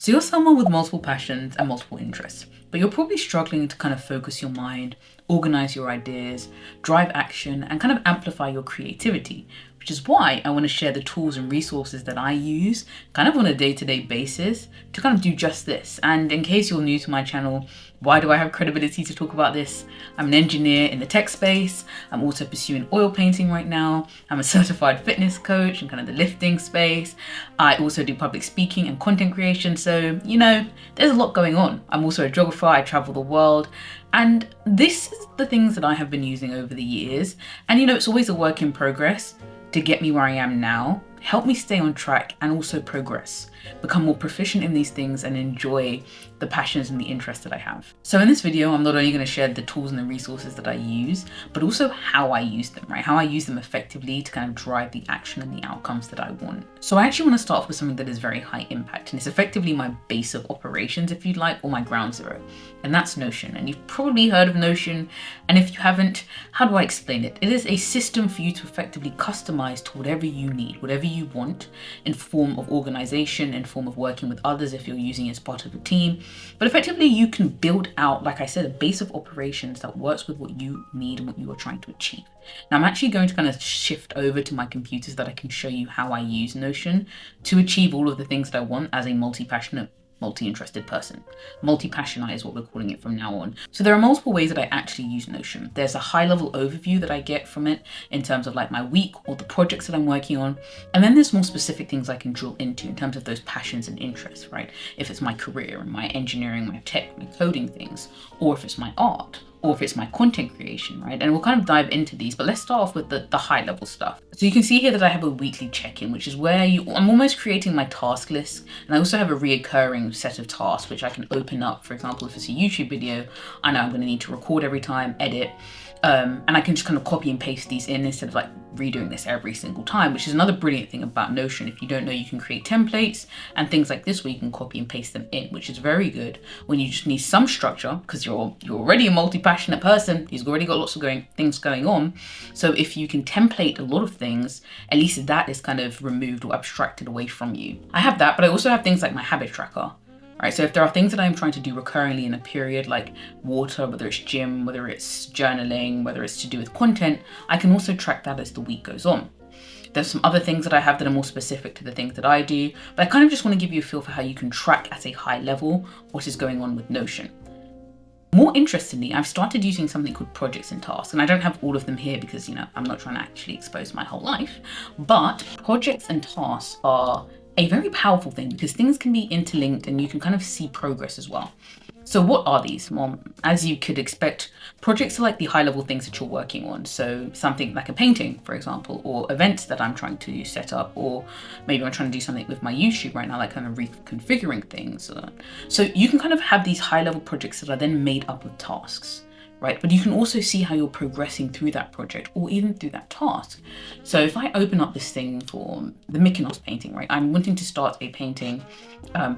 So you're someone with multiple passions and multiple interests, but you're probably struggling to kind of focus your mind, organize your ideas, drive action, and kind of amplify your creativity, which is why I want to share the tools and resources that I use kind of on a day-to-day basis to kind of do just this. And in case you're new to my channel, why do I have credibility to talk about this? I'm an engineer in the tech space. I'm also pursuing oil painting right now. I'm a certified fitness coach in kind of the lifting space. I also do public speaking and content creation. So, you know, there's a lot going on. I'm also a geographer. I travel the world. And this is the things that I have been using over the years. And, you know, it's always a work in progress to get me where I am now, help me stay on track and also progress, become more proficient in these things and enjoy the passions and the interests that I have. So in this video, I'm not only going to share the tools and the resources that I use, but also how I use them, right? How I use them effectively to kind of drive the action and the outcomes that I want. So I actually want to start off with something that is very high impact, and it's effectively my base of operations, if you'd like, or my ground zero, and that's Notion. And you've probably heard of Notion, and if you haven't, how do I explain it? It is a system for you to effectively customize to whatever you need, whatever you want, in form of organization, in form of working with others if you're using it as part of a team. But effectively, you can build out, like I said, a base of operations that works with what you need and what you are trying to achieve. Now, I'm actually going to kind of shift over to my computer so that I can show you how I use Notion to achieve all of the things that I want as a multi-passionate, multi-interested person. Multi-passionate is what we're calling it from now on. So there are multiple ways that I actually use Notion. There's a high-level overview that I get from it in terms of like my week or the projects that I'm working on. And then there's more specific things I can drill into in terms of those passions and interests, right? If it's my career and my engineering, my tech, my coding things, or if it's my art, or if it's my content creation, right? And we'll kind of dive into these, but let's start off with the high level stuff. So you can see here that I have a weekly check-in, which is where I'm almost creating my task list. And I also have a reoccurring set of tasks, which I can open up. For example, if it's a YouTube video, I know I'm gonna need to record every time, edit, and I can just kind of copy and paste these in instead of like redoing this every single time, which is another brilliant thing about Notion. If you don't know, you can create templates and things like this where you can copy and paste them in, which is very good when you just need some structure because you're already a multi-passionate person. You've already got lots of things going on. So if you can template a lot of things, at least that is kind of removed or abstracted away from you. I have that, but I also have things like my habit tracker. Right, so if there are things that I'm trying to do recurrently in a period, like water, whether it's gym, whether it's journaling, whether it's to do with content, I can also track that as the week goes on. There's some other things that I have that are more specific to the things that I do, but I kind of just want to give you a feel for how you can track at a high level what is going on with Notion. More interestingly, I've started using something called projects and tasks, and I don't have all of them here because, you know, I'm not trying to actually expose my whole life, but projects and tasks are a very powerful thing because things can be interlinked and you can kind of see progress as well. So what are these? Well, as you could expect, projects are like the high level things that you're working on. So something like a painting, for example, or events that I'm trying to set up, or maybe I'm trying to do something with my YouTube right now, like kind of reconfiguring things. So you can kind of have these high level projects that are then made up of tasks. Right? But you can also see how you're progressing through that project or even through that task. So if I open up this thing for the Mykonos painting, right? I'm wanting to start a painting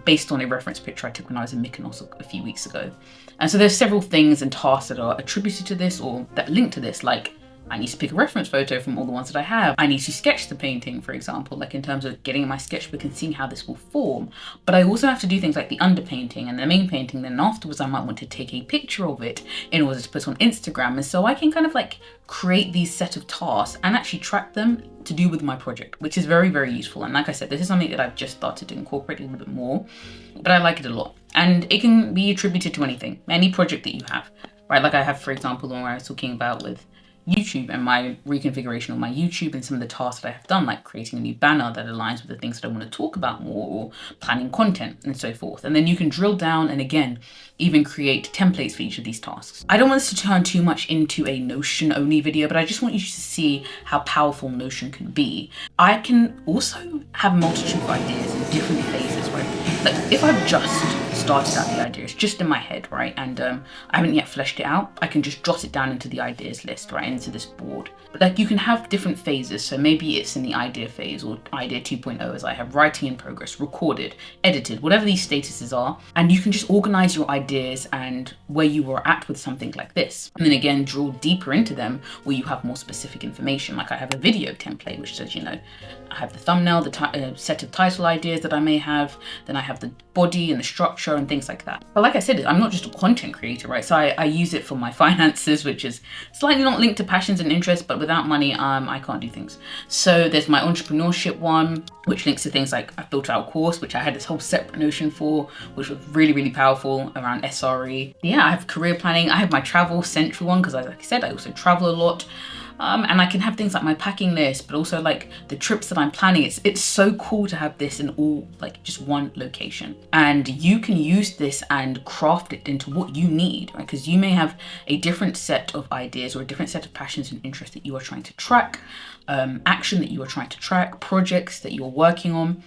based on a reference picture I took when I was in Mykonos a few weeks ago. And so there's several things and tasks that are attributed to this or that link to this, like I need to pick a reference photo from all the ones that I have. I need to sketch the painting, for example, like in terms of getting in my sketchbook and seeing how this will form. But I also have to do things like the underpainting and the main painting. Then afterwards, I might want to take a picture of it in order to put on Instagram. And so I can kind of like create these set of tasks and actually track them to do with my project, which is very, very useful. And like I said, this is something that I've just started to incorporate a little bit more, but I like it a lot. And it can be attributed to anything, any project that you have, right? Like I have, for example, the one where I was talking about with YouTube and my reconfiguration of my YouTube and some of the tasks that I have done, like creating a new banner that aligns with the things that I want to talk about more, or planning content and so forth. And then you can drill down and again, even create templates for each of these tasks. I don't want this to turn too much into a Notion only video, but I just want you to see how powerful Notion can be. I can also have a multitude of ideas in different phases, right? Like if I've just started out the idea. It's just in my head, right? And I haven't yet fleshed it out. I can just jot it down into the ideas list, right, into this board. But like, you can have different phases. So maybe it's in the idea phase or idea 2.0, as I have writing in progress, recorded, edited, whatever these statuses are. And you can just organize your ideas and where you were at with something like this. And then again, drill deeper into them where you have more specific information. Like I have a video template, which says, you know, I have the thumbnail, the set of title ideas that I may have, then I have the body and the structure and things like that. But like I said, I'm not just a content creator, right? So I use it for my finances, which is slightly not linked to passions and interests, but without money, I can't do things. So there's my entrepreneurship one, which links to things like I've built out a course, which I had this whole separate notion for, which was really, really powerful around SRE. Yeah, I have career planning. I have my travel central one, because like I said, I also travel a lot. And I can have things like my packing list, but also like the trips that I'm planning. It's so cool to have this in all like just one location. And you can use this and craft it into what you need, right? Because you may have a different set of ideas or a different set of passions and interests that you are trying to track, action that you are trying to track, projects that you're working on.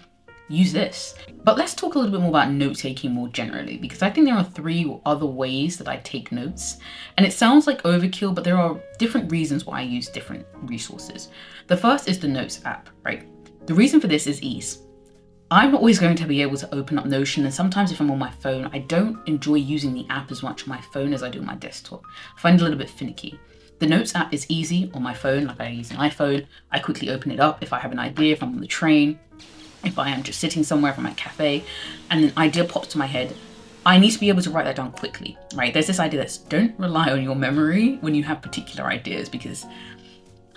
Use this. But let's talk a little bit more about note-taking more generally, because I think there are 3 other ways that I take notes. And it sounds like overkill, but there are different reasons why I use different resources. The first is the Notes app, right? The reason for this is ease. I'm not always going to be able to open up Notion, and sometimes if I'm on my phone, I don't enjoy using the app as much on my phone as I do on my desktop. I find it a little bit finicky. The Notes app is easy on my phone, like I use an iPhone. I quickly open it up if I have an idea, if I'm on the train, if I am just sitting somewhere from a cafe and an idea pops to my head, I need to be able to write that down quickly, right? There's this idea that don't rely on your memory when you have particular ideas, because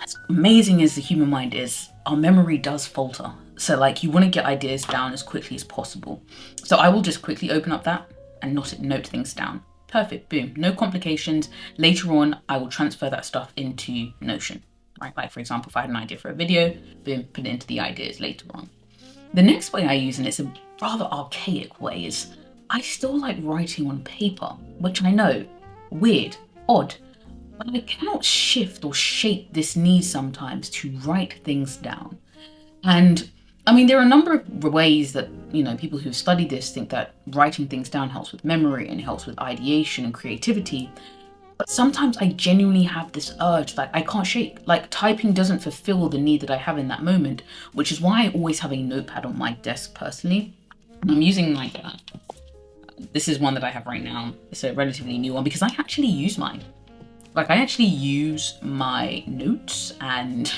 as amazing as the human mind is, our memory does falter. So like, you want to get ideas down as quickly as possible. So I will just quickly open up that and note things down. Perfect, boom, no complications. Later on, I will transfer that stuff into Notion, right? Like for example, if I had an idea for a video, boom, put it into the ideas later on. The next way I use, and it's a rather archaic way, is I still like writing on paper, which I know, weird, odd, but I cannot shift or shape this need sometimes to write things down. And I mean, there are a number of ways that, you know, people who've studied this think that writing things down helps with memory and helps with ideation and creativity. But sometimes I genuinely have this urge that I can't shake. Like typing doesn't fulfill the need that I have in that moment, which is why I always have a notepad on my desk personally. And I'm using like this is one that I have right now. It's a relatively new one because I actually use mine. Like I actually use my notes and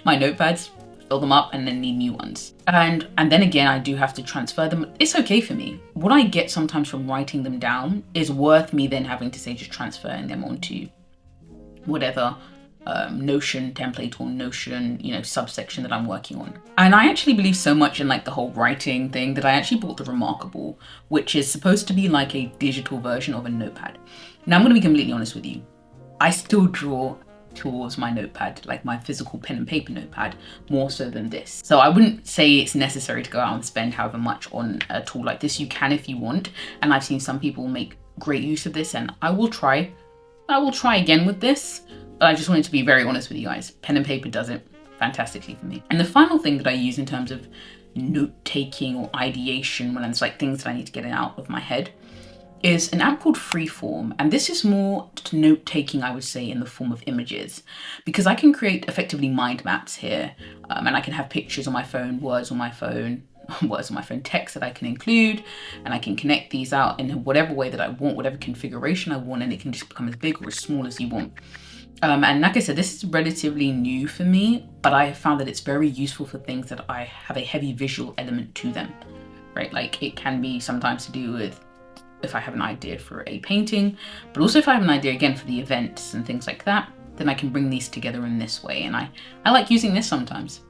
my notepads, fill them up and then need new ones. And then again, I do have to transfer them. It's okay for me. What I get sometimes from writing them down is worth me then having to say just transferring them onto whatever Notion template or Notion, you know, subsection that I'm working on. And I actually believe so much in like the whole writing thing that I actually bought the Remarkable, which is supposed to be like a digital version of a notepad. Now I'm going to be completely honest with you. I still draw towards my notepad, like my physical pen and paper notepad, more so than this. So I wouldn't say it's necessary to go out and spend however much on a tool like this. You can if you want, and I've seen some people make great use of this, and I will try again with this, but I just wanted to be very honest with you guys. Pen and paper does it fantastically for me. And the final thing that I use in terms of note-taking or ideation, when it's like things that I need to get out of my head, is an app called Freeform. And this is more note-taking, I would say, in the form of images, because I can create effectively mind maps here, and I can have pictures on my phone, words on my phone, text that I can include, and I can connect these out in whatever way that I want, whatever configuration I want, and it can just become as big or as small as you want. And like I said, this is relatively new for me, but I have found that it's very useful for things that I have a heavy visual element to them, right? Like it can be sometimes to do with if I have an idea for a painting, but also if I have an idea again for the events and things like that, then I can bring these together in this way. And I like using this sometimes.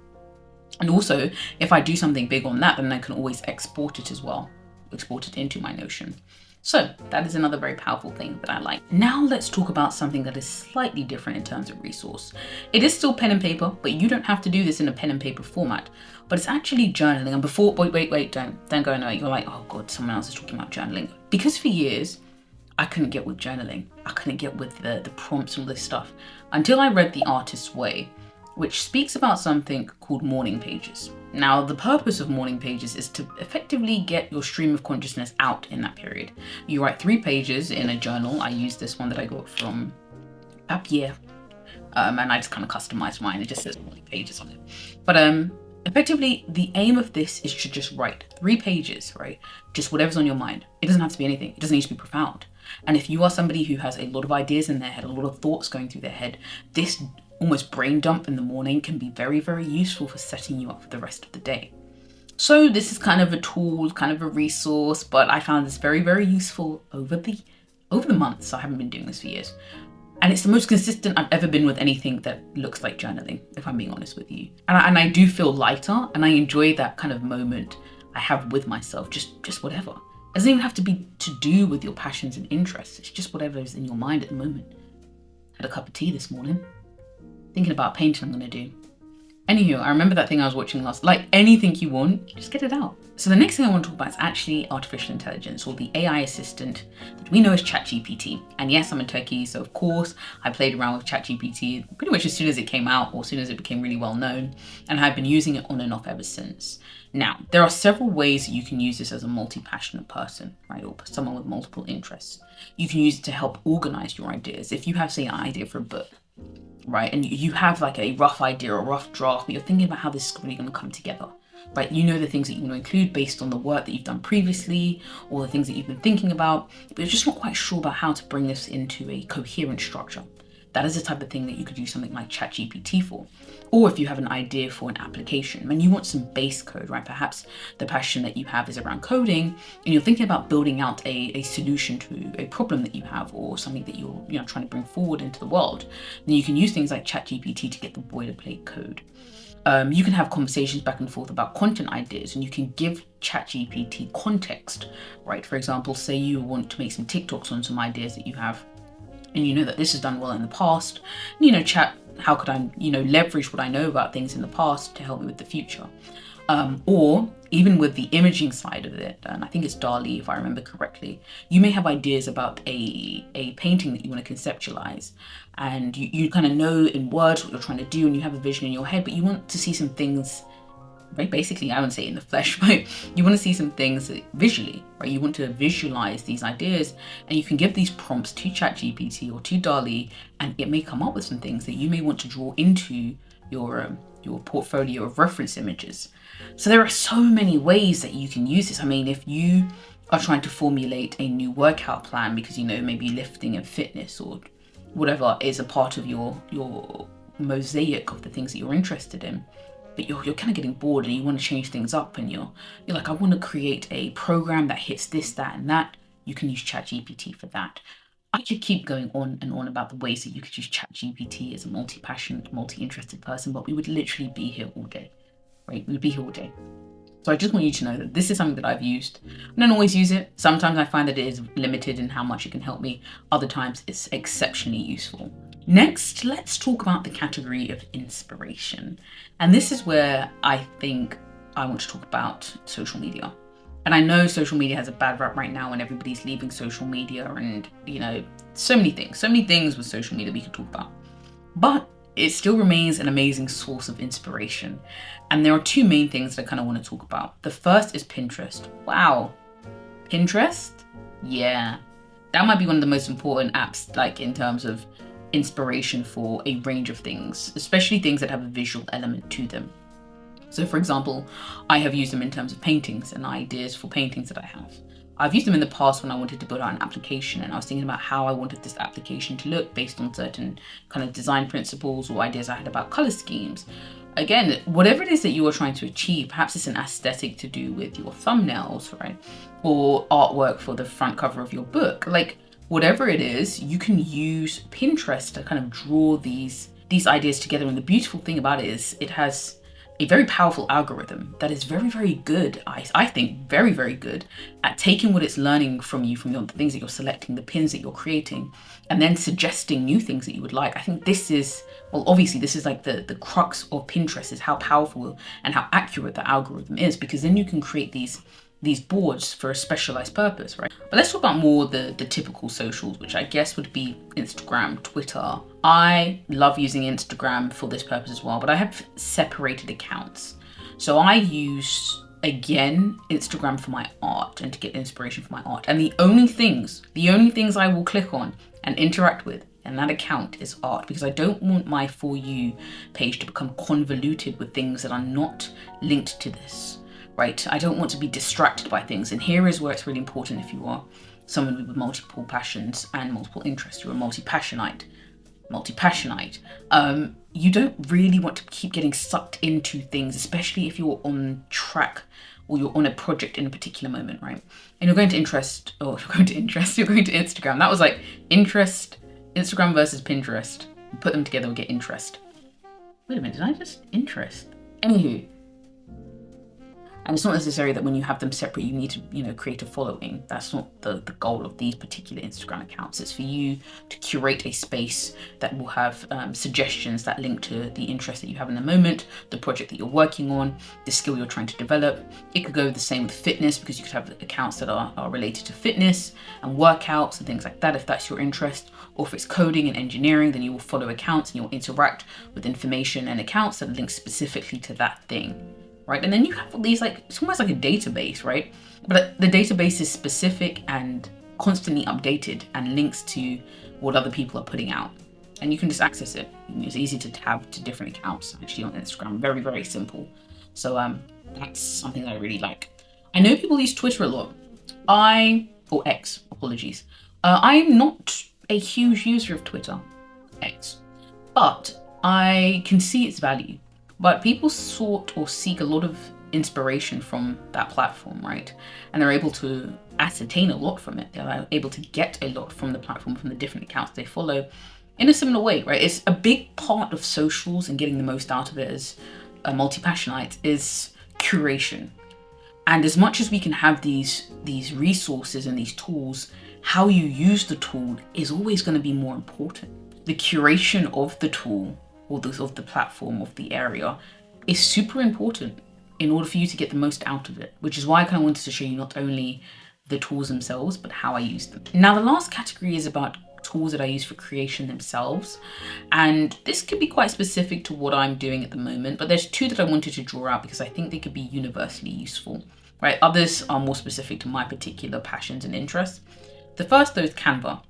And also if I do something big on that, then I can always export it as well, export it into my Notion. So that is another very powerful thing that I like. Now let's talk about something that is slightly different in terms of resource. It is still pen and paper, but you don't have to do this in a pen and paper format, but it's actually journaling. And before, wait, don't go anywhere. You're like, oh God, someone else is talking about journaling. Because for years, I couldn't get with journaling. I couldn't get with the prompts and all this stuff until I read The Artist's Way, which speaks about something called morning pages. Now, the purpose of morning pages is to effectively get your stream of consciousness out in that period. You write 3 pages in a journal. I use this one that I got from Capcut, and I just kind of customized mine. It just says morning pages on it. But effectively, the aim of this is to just write 3 pages, right? Just whatever's on your mind. It doesn't have to be anything. It doesn't need to be profound. And if you are somebody who has a lot of ideas in their head, a lot of thoughts going through their head, this almost brain dump in the morning can be very, very useful for setting you up for the rest of the day. So this is kind of a tool, kind of a resource, but I found this very, very useful over the months. I haven't been doing this for years. And it's the most consistent I've ever been with anything that looks like journaling, if I'm being honest with you. And I do feel lighter, and I enjoy that kind of moment I have with myself, just whatever. It doesn't even have to be to do with your passions and interests. It's just whatever is in your mind at the moment. Had a cup of tea this morning. Thinking about painting I'm gonna do. Anywho, I remember that thing I was watching last, like anything you want, just get it out. So the next thing I want to talk about is actually artificial intelligence, or the AI assistant that we know as ChatGPT. And yes, I'm a techie, so of course I played around with ChatGPT pretty much as soon as it came out, or as soon as it became really well known, and I've been using it on and off ever since. Now, there are several ways that you can use this as a multi-passionate person, right, or someone with multiple interests. You can use it to help organize your ideas. If you have, say, an idea for a book, right, and you have like a rough idea or a rough draft, but you're thinking about how this is really going to come together, right? You know the things that you want to include based on the work that you've done previously, or the things that you've been thinking about, but you're just not quite sure about how to bring this into a coherent structure. That is the type of thing that you could use something like ChatGPT for. Or if you have an idea for an application and you want some base code, right? Perhaps the passion that you have is around coding and you're thinking about building out a solution to a problem that you have, or something that you're trying to bring forward into the world. Then you can use things like ChatGPT to get the boilerplate code. You can have conversations back and forth about content ideas, and you can give ChatGPT context, right? For example, say you want to make some TikToks on some ideas that you have, and you know that this has done well in the past. Chat, how could I, leverage what I know about things in the past to help me with the future? Or even with the imaging side of it, and I think it's DALL-E if I remember correctly, you may have ideas about a painting that you want to conceptualize, and you kind of know in words what you're trying to do, and you have a vision in your head, but you want to see some things, right? Basically, I wouldn't say in the flesh, but you want to see some things visually, right? You want to visualize these ideas, and you can give these prompts to ChatGPT or to DALL-E, and it may come up with some things that you may want to draw into your portfolio of reference images. So there are so many ways that you can use this. I mean, if you are trying to formulate a new workout plan because maybe lifting and fitness or whatever is a part of your mosaic of the things that you're interested in, but you're kind of getting bored and you want to change things up, and you're like, I want to create a program that hits this, that, and that, you can use ChatGPT for that. I could keep going on and on about the ways that you could use ChatGPT as a multi-passionate, multi-interested person, but we would literally be here all day, right? We would be here all day. So I just want you to know that this is something that I've used. I don't always use it. Sometimes I find that it is limited in how much it can help me. Other times it's exceptionally useful. Next, let's talk about the category of inspiration. And this is where I think I want to talk about social media. And I know social media has a bad rap right now and everybody's leaving social media, and so many things with social media we could talk about. But it still remains an amazing source of inspiration. And there are 2 main things that I kind of want to talk about. The first is Pinterest. Wow. Pinterest? Yeah. That might be one of the most important apps, like in terms of inspiration for a range of things, especially things that have a visual element to them. So for example, I have used them in terms of paintings and ideas for paintings that I have. I've used them in the past when I wanted to build out an application, and I was thinking about how I wanted this application to look based on certain kind of design principles or ideas I had about color schemes. Again, whatever it is that you are trying to achieve, perhaps it's an aesthetic to do with your thumbnails, right? Or artwork for the front cover of your book. Like whatever it is, you can use Pinterest to kind of draw these ideas together. And the beautiful thing about it is it has a very powerful algorithm that is very, very good, I think very, very good at taking what it's learning from the things that you're selecting, the pins that you're creating, and then suggesting new things that you would like. I think this is, well, obviously this is like the crux of Pinterest, is how powerful and how accurate the algorithm is, because then you can create these boards for a specialized purpose, right? But let's talk about more the typical socials, which I guess would be Instagram, Twitter. I love using Instagram for this purpose as well, but I have separated accounts. So I use, again, Instagram for my art and to get inspiration for my art. And the only things I will click on and interact with in that account is art, because I don't want my For You page to become convoluted with things that are not linked to this, right? I don't want to be distracted by things. And here is where it's really important if you are someone with multiple passions and multiple interests. You're a multi-passionite. You don't really want to keep getting sucked into things, especially if you're on track or you're on a project in a particular moment, right? And you're going to Instagram. That was like Instagram versus Pinterest. Put them together, we get interest. Wait a minute, did I just interest? Anywho. And it's not necessary that when you have them separate, you need to, create a following. That's not the goal of these particular Instagram accounts. It's for you to curate a space that will have suggestions that link to the interest that you have in the moment, the project that you're working on, the skill you're trying to develop. It could go the same with fitness, because you could have accounts that are related to fitness and workouts and things like that, if that's your interest. Or if it's coding and engineering, then you will follow accounts and you'll interact with information and accounts that link specifically to that thing. Right, and then you have all these, it's almost like a database, right? But the database is specific and constantly updated and links to what other people are putting out. And you can just access it. It's easy to tab to different accounts actually on Instagram. Very, very simple. So that's something that I really like. I know people use Twitter a lot. Or X, apologies. I'm not a huge user of Twitter, X, but I can see its value. But people sought or seek a lot of inspiration from that platform, right? And they're able to ascertain a lot from it. They're able to get a lot from the platform, from the different accounts they follow in a similar way, right? It's a big part of socials and getting the most out of it as a multi-passionite is curation. And as much as we can have these resources and these tools, how you use the tool is always going to be more important. The curation of the tool or of the platform, of the area, is super important in order for you to get the most out of it, which is why I kind of wanted to show you not only the tools themselves, but how I use them. Now, the last category is about tools that I use for creation themselves. And this could be quite specific to what I'm doing at the moment, but there's two that I wanted to draw out because I think they could be universally useful, right? Others are more specific to my particular passions and interests. The first, though, is Canva.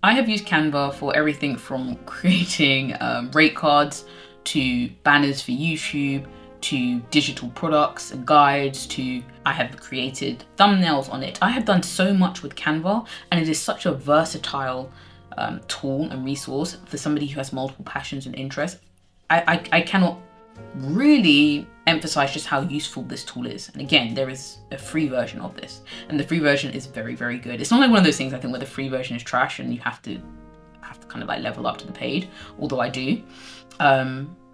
I have used Canva for everything from creating rate cards to banners for YouTube, to digital products and guides, to I have created thumbnails on it. I have done so much with Canva, and it is such a versatile tool and resource for somebody who has multiple passions and interests. I cannot really emphasize just how useful this tool is. And again, there is a free version of this, and the free version is very, very good. It's not like one of those things I think where the free version is trash and you have to kind of level up to the paid, although I do.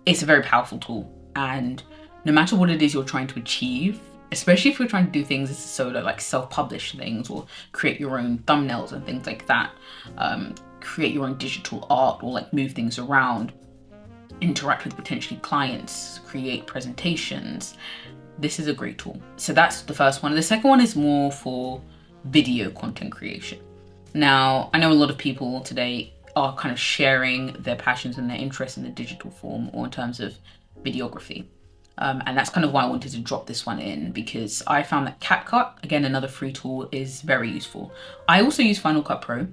It's a very powerful tool, and no matter what it is you're trying to achieve, especially if you're trying to do things as a solo, like self-publish things or create your own thumbnails and things like that, create your own digital art or move things around, interact with potentially clients, create presentations, this is a great tool. So that's the first one. The second one is more for video content creation. Now, I know a lot of people today are kind of sharing their passions and their interests in the digital form or in terms of videography. And that's kind of why I wanted to drop this one in, because I found that Capcut, again, another free tool, is very useful. I also use Final Cut Pro.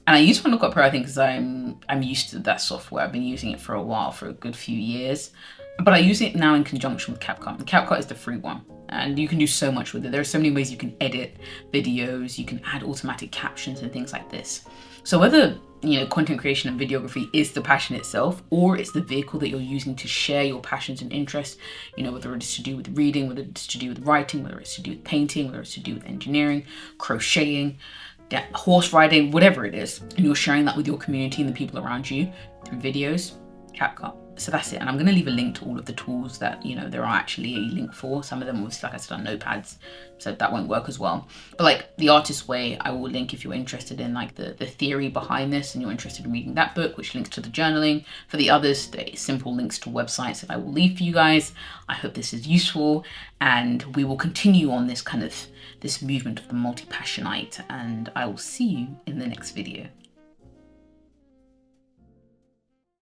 And I use Final Cut Pro, I think, because I'm used to that software. I've been using it for a while, for a good few years. But I use it now in conjunction with Capcut. And Capcut is the free one. And you can do so much with it. There are so many ways you can edit videos, you can add automatic captions and things like this. So whether, content creation and videography is the passion itself, or it's the vehicle that you're using to share your passions and interests, whether it's to do with reading, whether it's to do with writing, whether it's to do with painting, whether it's to do with engineering, crocheting, horse riding, whatever it is, and you're sharing that with your community and the people around you through videos, Capcut. So that's it. And I'm going to leave a link to all of the tools that, there are actually a link for. Some of them was, like I said, on Notepads, so that won't work as well. But The Artist Way, I will link if you're interested in the theory behind this and you're interested in reading that book, which links to the journaling. For the others, the simple links to websites that I will leave for you guys. I hope this is useful, and we will continue on this movement of the multi-passionite, and I will see you in the next video.